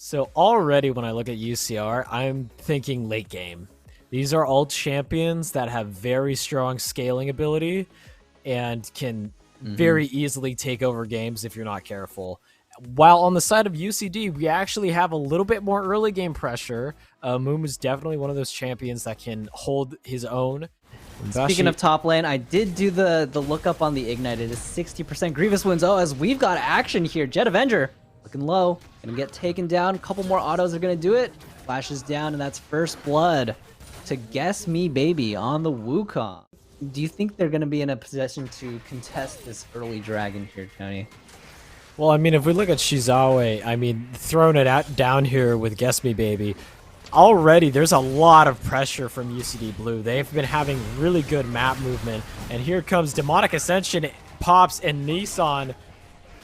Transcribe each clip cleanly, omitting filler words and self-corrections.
So already when I look at UCR, I'm thinking late game. These are all champions that have very strong scaling ability and can very easily take over games if you're not careful. While on the side of UCD, we actually have a little bit more early game pressure. Moom is definitely one of those champions that can hold his own. Speaking of top lane, I did do the lookup on the Ignite. It is 60% Grievous wins. Oh, as we've got action here. Jet Avenger looking low. Gonna get taken down. A couple more autos are gonna do it. Flashes down, and that's first blood to Guess Me Baby on the Wukong. Do you think they're gonna be in a position to contest this early dragon here, Tony? Well, I mean, if we look at Shizawa, I mean, throwing it out down here with Guess Me Baby, already there's a lot of pressure from UCD Blue. They've been having really good map movement, and here comes Demonic Ascension, pops, and Nissan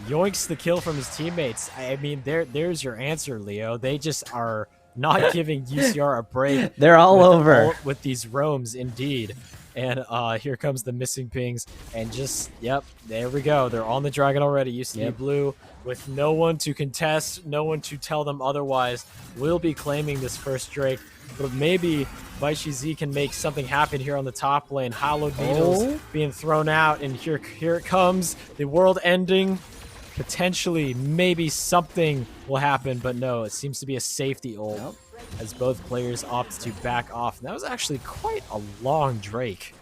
yoinks the kill from his teammates. I mean, there's your answer, Leo. They just are not giving UCR a break. They're all over with these roams, indeed. And here comes the missing pings, and just, yep, there we go. They're on the dragon already. UCD Blue, with no one to contest, no one to tell them otherwise, will be claiming this first Drake. But maybe Baishi Z can make something happen here on the top lane. Hallowed Needles being thrown out, and here it comes. The world ending. Potentially, maybe something will happen, but no, it seems to be a safety ult. As both players opt to back off. And that was actually quite a long Drake.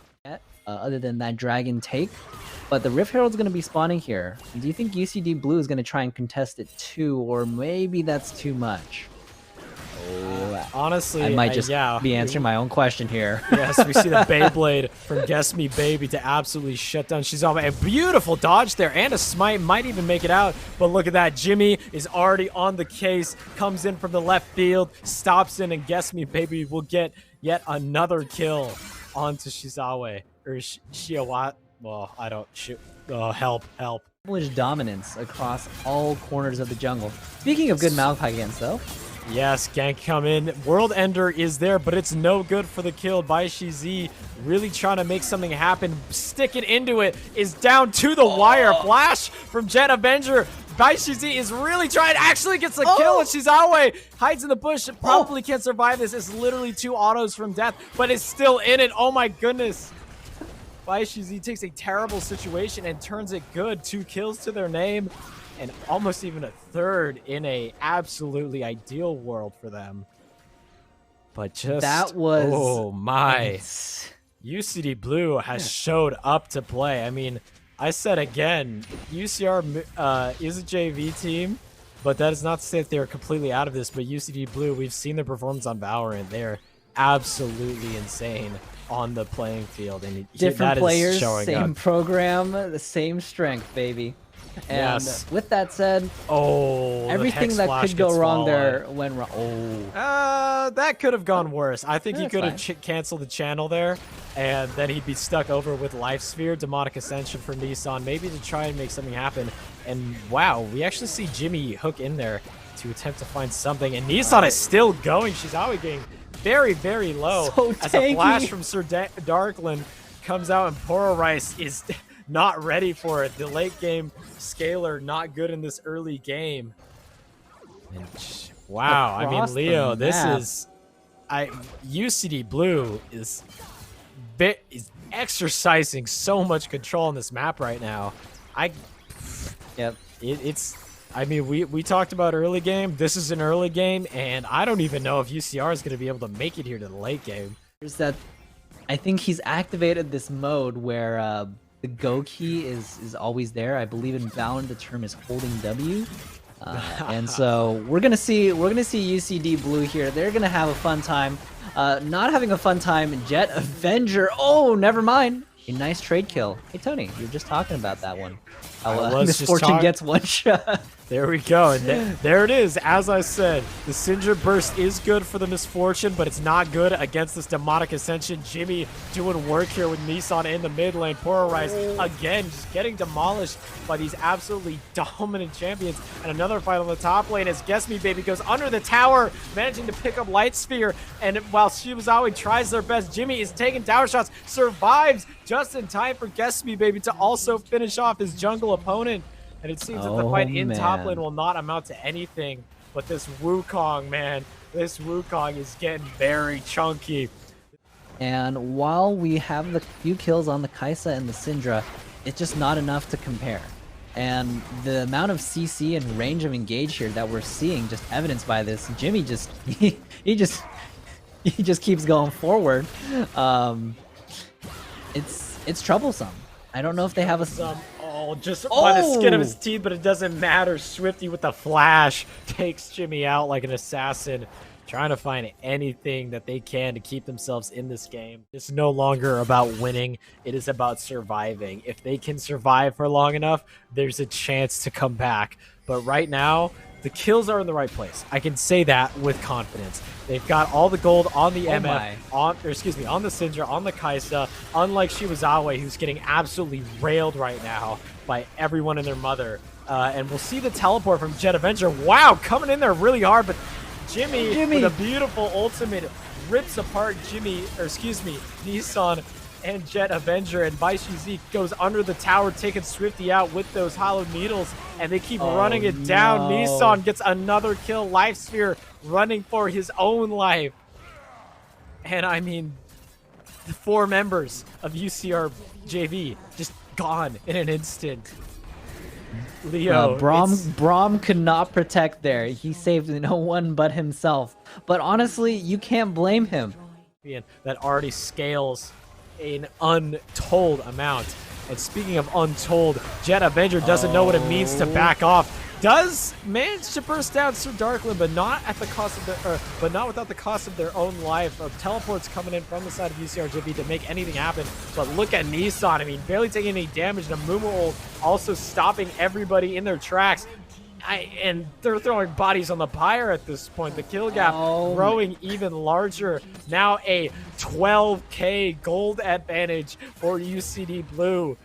Other than that dragon take. But the Rift Herald's going to be spawning here. Do you think UCD Blue is going to try and contest it too? Or maybe that's too much? Honestly, I might just be answering my own question here. Yes, we see the Beyblade from Guess Me Baby to absolutely shut down Shizawa. A beautiful dodge there, and a smite might even make it out. But look at that. Jimmy is already on the case, comes in from the left field, stops in, and Guess Me Baby will get yet another kill onto Shizawa. Or Shiawa. Well, I don't shoot. Oh, help. Dominance across all corners of the jungle. Speaking of good Malphite though. Yes, gank come in. World Ender is there, but it's no good for the kill. Baishi Z really trying to make something happen. Sticking into it is down to the wire. Flash from Jet Avenger. Baishi Z is really trying. Actually gets the kill, and Shizawa hides in the bush. Probably can't survive this. It's literally 2 autos from death, but is still in it. Oh my goodness. Baishi Z takes a terrible situation and turns it good. 2 kills to their name. And almost even a third in a absolutely ideal world for them. But just that was oh my. UCD Blue has showed up to play. I mean, I said again, UCR is a JV team, but that is not to say that they're completely out of this. But UCD Blue, we've seen their performance on Valorant. They're absolutely insane on the playing field, and different players, up. same program, the same strength, baby. And with that said, everything that could go wrong there went wrong. That could have gone worse. I think he could have canceled the channel there, and then he'd be stuck over with Life Sphere, Demonic Ascension for Nissan, maybe to try and make something happen. And wow, we actually see Jimmy hook in there to attempt to find something, and Nissan is still going. She's always getting very, very low. So as a flash from SirDankNam comes out, and Poro Rice is not ready for it. The late game scaler not good in this early game. And wow, I mean, Leo, this is UCD Blue is exercising so much control on this map right now. It's I mean, we talked about early game. This is an early game, and I don't even know if UCR is going to be able to make it here to the late game. There's that. I think he's activated this mode where the go key is always there. I believe in Valorant the term is holding W. And so we're gonna see UCD Blue here. They're gonna have a fun time. Not having a fun time, Jet Avenger. Oh, never mind. A nice trade kill. Hey Tony, you were just talking about that one. Misfortune gets one shot. There we go. And there it is. As I said, the Cinder Burst is good for the Misfortune, but it's not good against this Demonic Ascension. Jimmy doing work here with Nissan in the mid lane. Poro Rice, again, just getting demolished by these absolutely dominant champions. And another fight on the top lane as Guess Me Baby goes under the tower, managing to pick up Light Sphere. And while Shibuzawa tries their best, Jimmy is taking tower shots, survives just in time for Guess Me Baby to also finish off his jungle opponent. And it seems that the fight in top lane will not amount to anything but this Wukong, man, this Wukong is getting very chunky. And while we have the few kills on the Kaisa and the Syndra, it's just not enough to compare. And the amount of CC and range of engage here that we're seeing, just evidenced by this, Jimmy just he just keeps going forward. It's troublesome. I don't know if they have a just by the skin of his teeth, but it doesn't matter. Swifty with the flash takes Jimmy out like an assassin, trying to find anything that they can to keep themselves in this game. It's no longer about winning. It is about surviving. If they can survive for long enough, there's a chance to come back. But right now, the kills are in the right place. I can say that with confidence. They've got all the gold on the MF, on the Syndra, on the Kaisa, unlike Shiwazawa, who's getting absolutely railed right now by everyone and their mother. And we'll see the teleport from Jet Avenger. Wow, coming in there really hard, but Jimmy with a beautiful ultimate rips apart Nissan and Jet Avenger, and BaiShiZ goes under the tower, taking Swifty out with those hollow needles, and they keep running it down. Nissan gets another kill. Life Sphere running for his own life. And I mean, the 4 members of UCR JV just gone in an instant. Leo, Braum could not protect there. He saved no one but himself. But honestly, you can't blame him. That already scales an untold amount. And speaking of untold, Jet Avenger doesn't know what it means to back off. Does manage to burst down SirDankNam, but not at the cost of not without the cost of their own life. Teleports coming in from the side of UCR JV to make anything happen. But look at Nissan. I mean, barely taking any damage. And Mumu ult also stopping everybody in their tracks. And they're throwing bodies on the pyre at this point. The kill gap growing even larger. Now a 12k gold advantage for UCD Blue.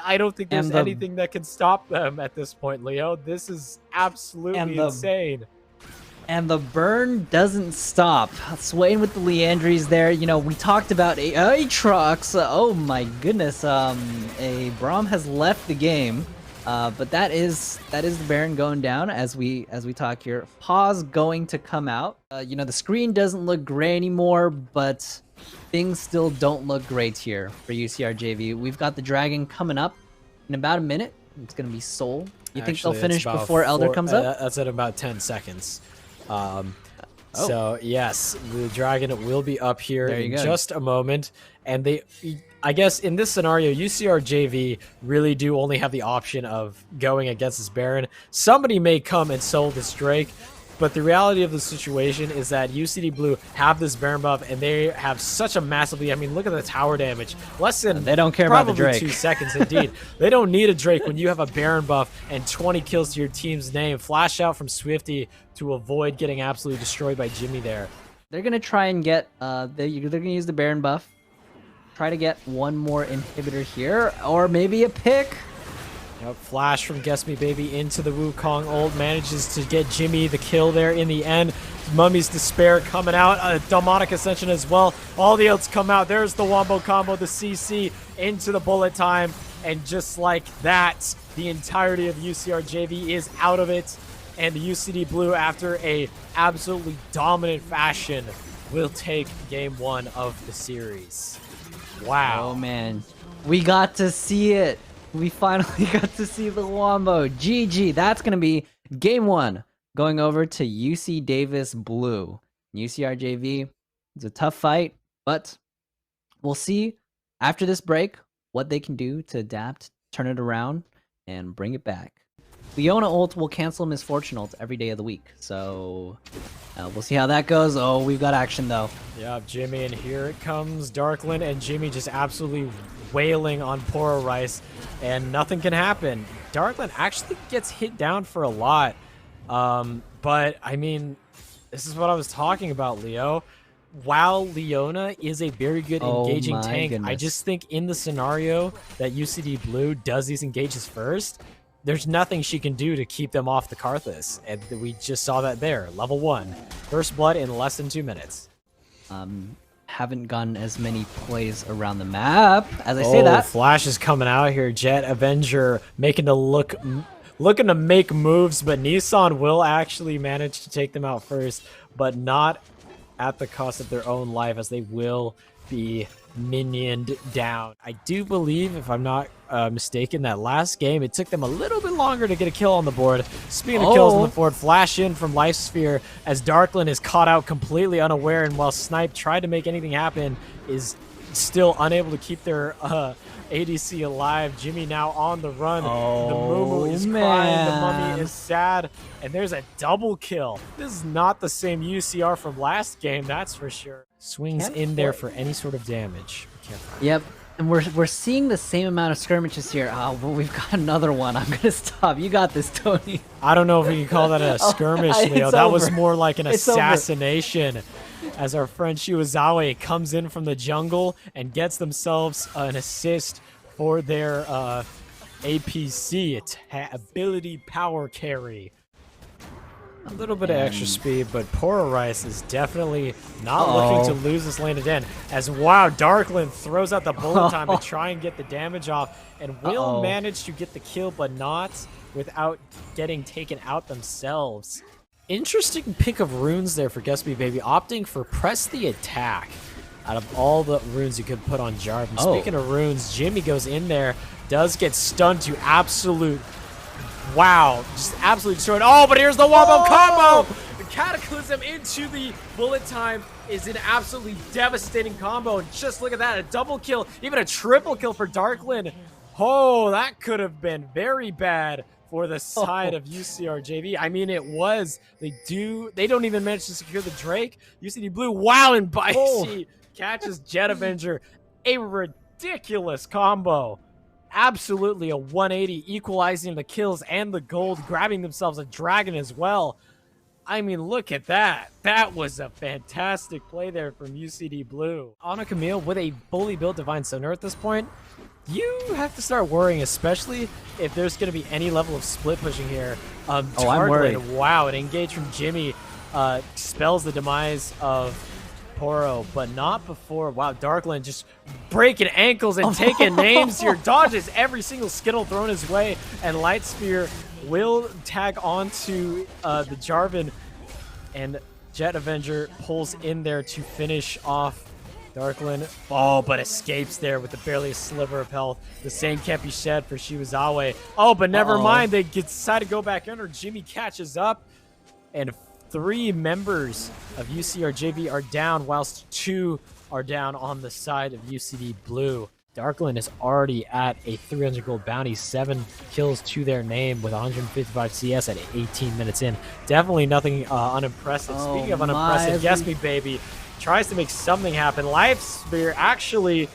I don't think there's anything that can stop them at this point, Leo. This is absolutely insane. And the burn doesn't stop. Swaying with the Leandries there. You know, we talked about Aatrox. Oh my goodness. A Braum has left the game. But that is the Baron going down as we talk here. Pause going to come out. You know, the screen doesn't look great anymore, but things still don't look great here for UCR JV. We've got the Dragon coming up in about a minute. It's gonna be Soul. You think they'll finish before Elder comes up? That's at about 10 seconds. So yes, the Dragon will be up here in just a moment, and I guess in this scenario, UCR JV really do only have the option of going against this Baron. Somebody may come and soul this Drake, but the reality of the situation is that UCD Blue have this Baron buff, and they have such a massive lead. I mean, look at the tower damage. Less than they don't care about the Drake. 2 seconds, indeed. They don't need a Drake when you have a Baron buff and 20 kills to your team's name. Flash out from Swifty to avoid getting absolutely destroyed by Jimmy there. They're gonna try and get they're gonna use the Baron buff. Try to get one more inhibitor here, or maybe a pick. Yep, flash from Guess Me Baby into the Wukong ult, manages to get Jimmy the kill there in the end. Mummy's Despair coming out, a Demonic Ascension as well. All the ults come out. There's the Wombo combo, the CC into the bullet time, and just like that, the entirety of UCR JV is out of it, and the UCD Blue, after a absolutely dominant fashion, will take game 1 of the series. Wow. Oh man, we got to see it. We finally got to see the Wombo. GG. That's going to be game 1 going over to UC Davis Blue. UCR JV. It's a tough fight, but we'll see after this break what they can do to adapt, turn it around, and bring it back. Leona ult will cancel Misfortune ult every day of the week, so we'll see how that goes. Oh, we've got action though. Yeah, Jimmy, and here it comes. Darkland and Jimmy just absolutely wailing on Poro Rice, and nothing can happen. Darkland actually gets hit down for a lot, but I mean, this is what I was talking about, Leo. While Leona is a very good engaging tank, I just think in the scenario that UCD Blue does these engages first, there's nothing she can do to keep them off the Karthus, and we just saw that there. Level 1. First blood in less than 2 minutes. Haven't gotten as many plays around the map as I say that. Flash is coming out here. Jet Avenger making the look looking to make moves, but Nissan will actually manage to take them out first, but not at the cost of their own life, as they will be minioned down. I do believe, if I'm not mistaken, that last game it took them a little bit longer to get a kill on the board. Speaking of kills on the board, flash in from Lifesphere as Darkland is caught out completely unaware, and while Snipe tried to make anything happen, is still unable to keep their ADC alive. Jimmy now on the run. The Mumu is crying. The Mummy is sad. And there's a double kill. This is not the same UCR from last game, that's for sure. Swings in there for any sort of damage. Yep. And we're seeing the same amount of skirmishes here. Oh, but we've got another one. I'm gonna stop. You got this, Tony. I don't know if we can call that a skirmish, Leo. That was more like an It's assassination. As our friend Shiwazawa comes in from the jungle and gets themselves an assist for their APC, ability power carry. A little bit of extra speed, but Poro Rice is definitely not looking to lose this lane again. As wow, Darkland throws out the bullet time to try and get the damage off, and will manage to get the kill, but not without getting taken out themselves. Interesting pick of runes there for Guess Me Baby, opting for Press the Attack out of all the runes you could put on Jarvan. Speaking of runes, Jimmy goes in there, does get stunned to absolute, wow, just absolutely destroyed. Oh, but here's the wombo combo! The Cataclysm into the bullet time is an absolutely devastating combo. And just look at that, a double kill, even a triple kill for Darkland. Oh, that could have been very bad for the side of UCR JV. I mean, it was. They don't even manage to secure the Drake. UCD Blue, wow, and Baishi catches Jet Avenger. A ridiculous combo. Absolutely a 180, equalizing the kills and the gold, grabbing themselves a dragon as well. I mean, look at that. That was a fantastic play there from UCD Blue. On a Camille with a fully built Divine Sonar at this point, you have to start worrying, especially if there's going to be any level of split pushing here. I'm worried. Wow, an engage from Jimmy spells the demise of Poro, but not before. Wow, Darkland just breaking ankles and taking names here. Dodges every single Skittle thrown his way, and Light Spear will tag onto the Jarvan, and Jet Avenger pulls in there to finish off Darkland. Oh, but escapes there with barely a sliver of health. The same can't be said for Shiwazawa. Oh, but never mind. They decide to go back in, or Jimmy catches up, and 3 members of UCR JV are down, whilst 2 are down on the side of UCD Blue. Darkland is already at a 300 gold bounty, 7 kills to their name with 155 CS at 18 minutes in. Definitely nothing unimpressive. Speaking of unimpressive, Guess Me Baby tries to make something happen. Life Spear actually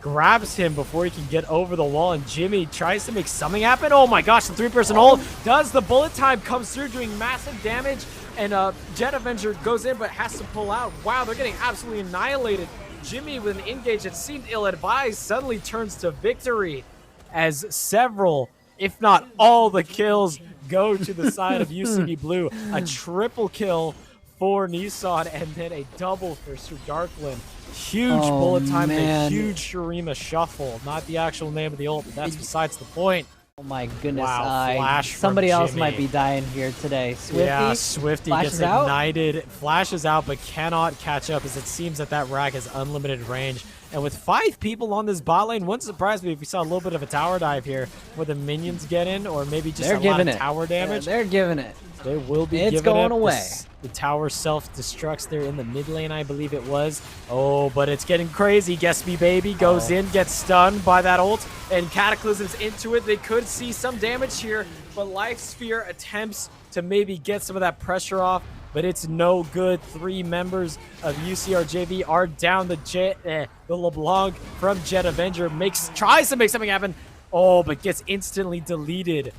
grabs him before he can get over the wall, and Jimmy tries to make something happen. Oh my gosh, the 3-person hold does. The bullet time comes through, doing massive damage, and Jet Avenger goes in but has to pull out. Wow, they're getting absolutely annihilated. Jimmy, with an engage that seemed ill-advised, suddenly turns to victory as several, if not all, the kills go to the side of UCD Blue. A triple kill for Nissan, and then a double for Sir Darkland. Huge bullet time and a huge Shurima shuffle. Not the actual name of the ult, but that's besides the point. Oh my goodness. Wow, flash somebody from else Jimmy. might be dying here today. Swifty? Yeah, Swifty gets ignited, flashes out, but cannot catch up, as it seems that rag has unlimited range. And with 5 people on this bot lane, wouldn't surprise me if we saw a little bit of a tower dive here where the minions get in, or maybe just a lot of tower damage. Yeah, they're giving it. They will be it's giving going it. away. The tower self-destructs there in the mid lane, I believe it was. Oh, but it's getting crazy. Guess Me Baby goes in, gets stunned by that ult, and Cataclysm's into it. They could see some damage here, but Life Sphere attempts to maybe get some of that pressure off, but it's no good. 3 members of UCR JV are down. The LeBlanc from Jet Avenger tries to make something happen. Oh, but gets instantly deleted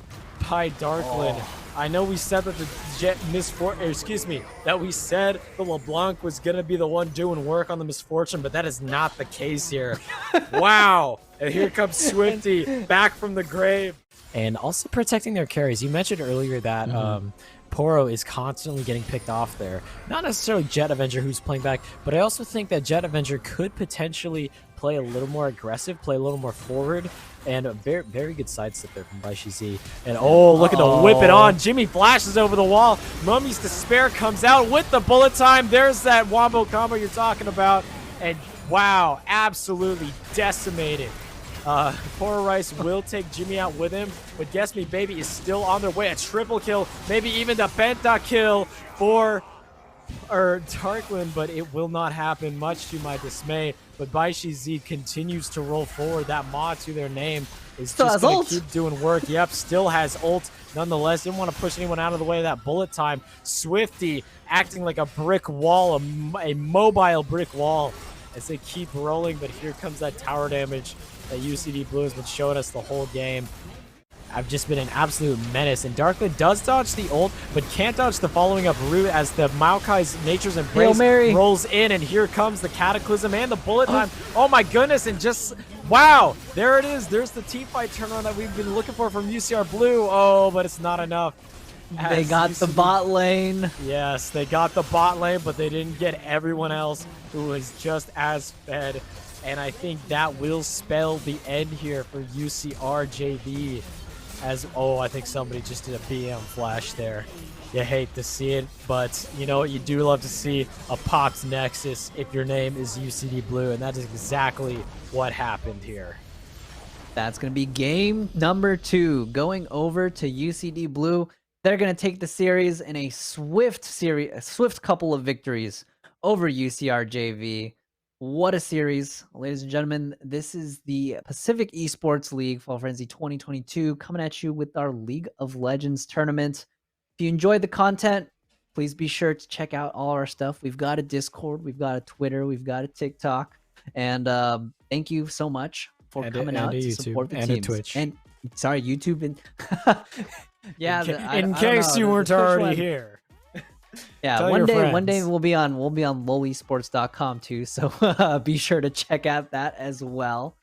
by Darkland. I know we said that that we said the LeBlanc was gonna be the one doing work on the Misfortune, but that is not the case here. Wow. And here comes Swifty back from the grave. And also protecting their carries. You mentioned earlier that Poro is constantly getting picked off there. Not necessarily Jet Avenger who's playing back, but I also think that Jet Avenger could potentially play a little more aggressive, play a little more forward, And a very, very good sidestep there from BaiShiZ. And oh, look at the whip it on. Jimmy flashes over the wall. Mummy's Despair comes out with the bullet time. There's that wombo combo you're talking about. And wow, absolutely decimated. Poro Rice will take Jimmy out with him, but Guess Me Baby is still on their way. A triple kill, maybe even the penta kill for Darkland, but it will not happen, much to my dismay. But BaiShiZ continues to roll forward. That mod to their name is just going to keep doing work. Yep, still has ult. Nonetheless, didn't want to push anyone out of the way of that bullet time. Swifty acting like a brick wall, a mobile brick wall as they keep rolling. But here comes that tower damage that UCD Blue has been showing us the whole game. I've just been an absolute menace. And Darkland does dodge the ult, but can't dodge the following up route as the Maokai's Nature's Embrace rolls in. And here comes the Cataclysm and the bullet time. Oh my goodness, and just, wow, there it is. There's the teamfight turnaround that we've been looking for from UCR Blue. Oh, but it's not enough. They got the bot lane. Yes, they got the bot lane, but they didn't get everyone else who was just as fed. And I think that will spell the end here for UCR JV. As, oh, I think somebody just did a BM flash there. You hate to see it, but you know what? You do love to see a popped Nexus if your name is UCD Blue, and that is exactly what happened here. That's going to be game number 2, going over to UCD Blue. They're going to take the series in a swift couple of victories over UCR JV. What a series, ladies and gentlemen. This is the Pacific Esports League Fall Frenzy 2022 coming at you with our League of Legends tournament. If you enjoyed the content, please be sure to check out all our stuff. We've got a Discord, we've got a Twitter, we've got a TikTok. And thank you so much for coming out to support the teams. And a Twitch. And sorry, YouTube. And yeah, in case you weren't already here. Yeah, one day we'll be on LoLesports.com too, so be sure to check out that as well.